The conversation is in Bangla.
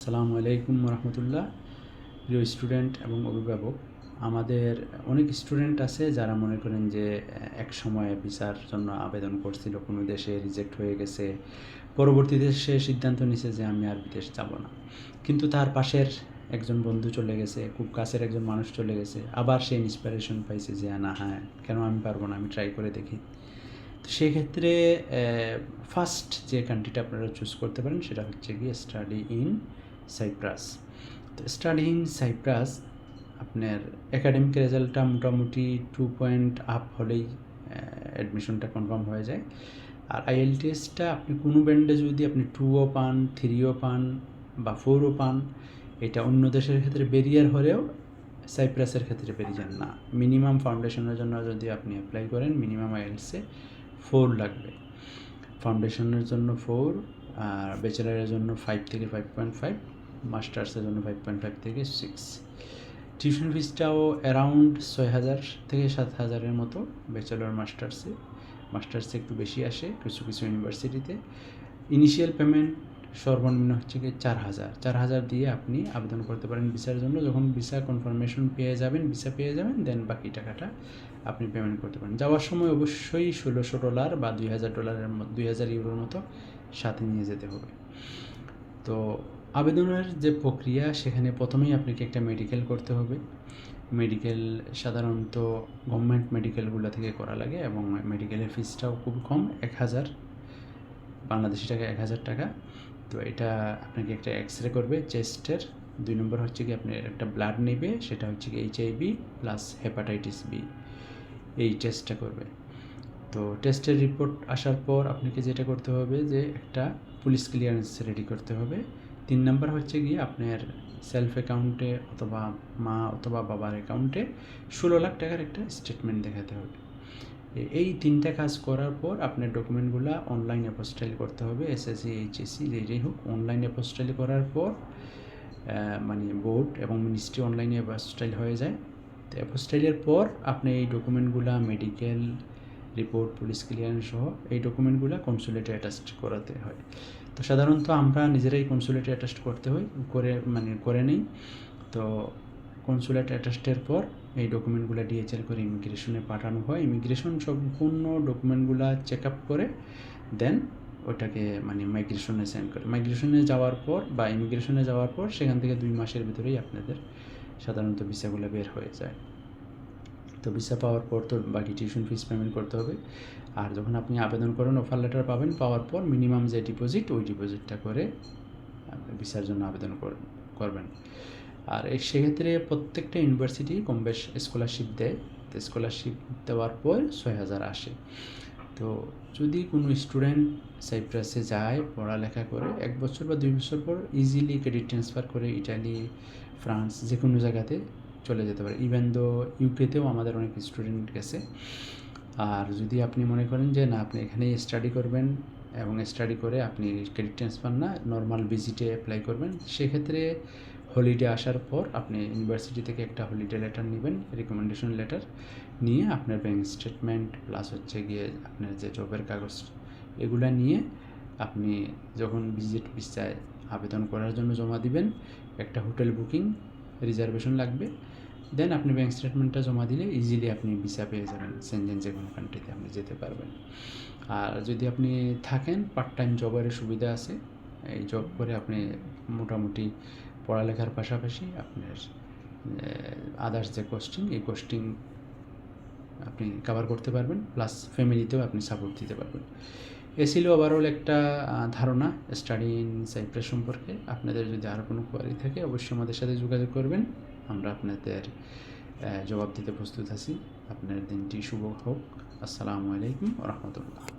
আসসালামু আলাইকুম রহমতুল্লাহ। প্রিয় স্টুডেন্ট এবং অভিভাবক, আমাদের অনেক স্টুডেন্ট আছে যারা মনে করেন যে এক সময়ে ভিসার জন্য আবেদন করছিল, কোনো দেশে রিজেক্ট হয়ে গেছে, পরবর্তীতে সে সিদ্ধান্ত নিছে যে আমি আর বিদেশ যাব না। কিন্তু তার পাশের একজন বন্ধু চলে গেছে, খুব কাছের একজন মানুষ চলে গেছে, আবার সে ইন্সপিরেশন পাইছে যে না, হ্যাঁ, কেন আমি পারবো না, আমি ট্রাই করে দেখি। তো সেক্ষেত্রে ফার্স্ট যে কান্ট্রিটা আপনারা চুজ করতে পারেন সেটা হচ্ছে গিয়ে স্টাডি ইন সাইপ্রাস। তো স্টাডি ইন সাইপ্রাস আপনার একাডেমিক রেজাল্টটা মোটামুটি 2 পয়েন্ট হলেই অ্যাডমিশনটা কনফার্ম হয়ে যায়। আর আইএলটিএসটা আপনি কোনো ব্যান্ডে যদি আপনি 2ও পান, 3ও পান বা 4ও পান, এটা অন্য দেশের ক্ষেত্রে ব্যারিয়ার হলেও সাইপ্রাসের ক্ষেত্রে ব্যারিয়ার না। মিনিমাম ফাউন্ডেশনের জন্য যদি আপনি অ্যাপ্লাই করেন, মিনিমাম আইএলটিএসে 4 লাগবে। ফাউন্ডেশনের জন্য 4, আর ব্যাচেলারের জন্য 5 থেকে 5.5, মাস্টার্সের জন্য 5.5 থেকে 6। টিউশন ফিসটাও অ্যারাউন্ড 6,000 থেকে 7,000-এর মতো ব্যাচেলর মাস্টার্সে একটু বেশি আসে কিছু কিছু ইউনিভার্সিটিতে। ইনিশিয়াল পেমেন্ট সর্বনিম্ন হচ্ছে গিয়ে 4,000 দিয়ে আপনি আবেদন করতে পারেন ভিসার জন্য। যখন ভিসা কনফার্মেশন ভিসা পেয়ে যাবেন, দেন বাকি টাকাটা আপনি পেমেন্ট করতে পারেন। যাওয়ার সময় অবশ্যই $1,600 বা $2,000 মতো সাথে নিয়ে যেতে হবে। তো আবেদনের যে প্রক্রিয়া, সেখানে প্রথমেই আপনাকে একটা মেডিকেল করতে হবে। মেডিকেল সাধারণত গভর্নমেন্ট মেডিকেলগুলো থেকে করা লাগে এবং মেডিকেলের ফিসটাও খুব কম, 1,000 বাংলাদেশি টাকা, 1,000 টাকা। তো এটা আপনাকে একটা এক্সরে করবে চেস্টের। 2 নম্বর হচ্ছে কি আপনার একটা ব্লাড নেবে, সেটা হচ্ছে কি HIV প্লাস হেপাটাইটিস বি, এই টেস্টটা করবে। তো টেস্টের রিপোর্ট আসার পর আপনাকে যেটা করতে হবে যে একটা পুলিশ ক্লিয়ারেন্স রেডি করতে হবে। 3 নাম্বার হচ্ছে গিয়ে আপনার সেলফ অ্যাকাউন্টে অথবা মা অথবা বাবার অ্যাকাউন্টে 16 লাখ টাকার একটা স্টেটমেন্ট দেখাতে হবে। এই 3টা কাজ করার পর আপনার ডকুমেন্টগুলো অনলাইন অ্যাপোস্টাইল করতে হবে। SSC HSC যেই হোক, অনলাইন অ্যাপোস্টাইল করার পর মানে বোর্ড এবং মিনিস্ট্রি অনলাইনে অ্যাপোস্টাইল হয়ে যায়। তো অ্যাপোস্টাইলের পর আপনি এই ডকুমেন্টগুলো, মেডিকেল রিপোর্ট, পুলিশ ক্লিয়ারেন্স সহ এই ডকুমেন্টগুলো কনসুলেটে অ্যাটাচড করাতে হয়। তো সাধারণত আমরা নিজেরাই কনসুলেটে অ্যাটাচড করে নেই। তো কনসুলেট অ্যাটাচডের পর এই ডকুমেন্টগুলো DHL করে ইমিগ্রেশনে পাঠানো হয়। ইমিগ্রেশন সম্পূর্ণ ডকুমেন্টগুলো চেক আপ করে দেন ওটাকে মাইগ্রেশনে সেন্ড করে। মাইগ্রেশনে যাওয়ার পর সেখান থেকে 2 মাসের ভিতরেই আপনাদের সাধারণত ভিসাগুলো বের হয়ে যায়। তো ভিসা পাওয়ার পর তো বাকি টিউশন ফিস পেমেন্ট করতে হবে। আর যখন আপনি আবেদন করেন, অফার লেটার পাবেন, পাওয়ার পর মিনিমাম যে ডিপোজিট, ওই ডিপোজিটটা করে আপনি ভিসার জন্য আবেদন করবেন। আর সেক্ষেত্রে প্রত্যেকটা ইউনিভার্সিটি কম বেশ স্কলারশিপ দেয়। তো স্কলারশিপ দেওয়ার পর 6,000 আসে। তো যদি কোনো স্টুডেন্ট সাইপ্রাসে যায় পড়ালেখা করে, 1 বছর বা 2 বছর পর ইজিলি ক্রেডিট ট্রান্সফার করে ইটালি, ফ্রান্স যে কোনো জায়গাতে চলে যেতে পারে। ইভেন দো ইউকেতেও আমাদের অনেক স্টুডেন্ট গেছে। আর যদি আপনি মনে করেন যে না, আপনি এখানেই স্টাডি করবেন এবং স্টাডি করে আপনি ক্রেডিট ট্রান্সফার না, নর্মাল ভিজিটে অ্যাপ্লাই করবেন, সেক্ষেত্রে হলিডে আসার পর আপনি ইউনিভার্সিটি থেকে একটা হলিডে লেটার নেবেন, রিকমেন্ডেশন লেটার নিয়ে আপনার ব্যাঙ্ক স্টেটমেন্ট প্লাস হচ্ছে গিয়ে আপনার যে জবের কাগজ, এগুলা নিয়ে আপনি যখন ভিজিট ভিসায় আবেদন করার জন্য জমা দিবেন, একটা হোটেল বুকিং রিজার্ভেশন লাগবে। দেন আপনি ব্যাঙ্ক স্টেটমেন্টটা জমা দিলে ইজিলি আপনি ভিসা পেয়ে যাবেন, সেনজেন যে কোনো কান্ট্রিতে আপনি যেতে পারবেন। আর যদি আপনি থাকেন, পার্ট টাইম জবের সুবিধা আছে। এই জব করে আপনি মোটামুটি পড়ালেখার পাশাপাশি আপনার আদার্স যে এই কোস্টিং আপনি কভার করতে পারবেন, প্লাস ফ্যামিলিতেও আপনি সাপোর্ট দিতে পারবেন। এ ছিল ওভারঅল একটা ধারণা স্টাডি ইন সাইপ্রাস সম্পর্কে। আপনাদের যদি আরও কোনো কোয়ারি থাকে অবশ্যই আমাদের সাথে যোগাযোগ করবেন, আমরা আপনাদের জবাব দিতে প্রস্তুত আছি। আপনার দিনটি শুভ হোক। আসসালামু আলাইকুম রহমতুল্লাহ।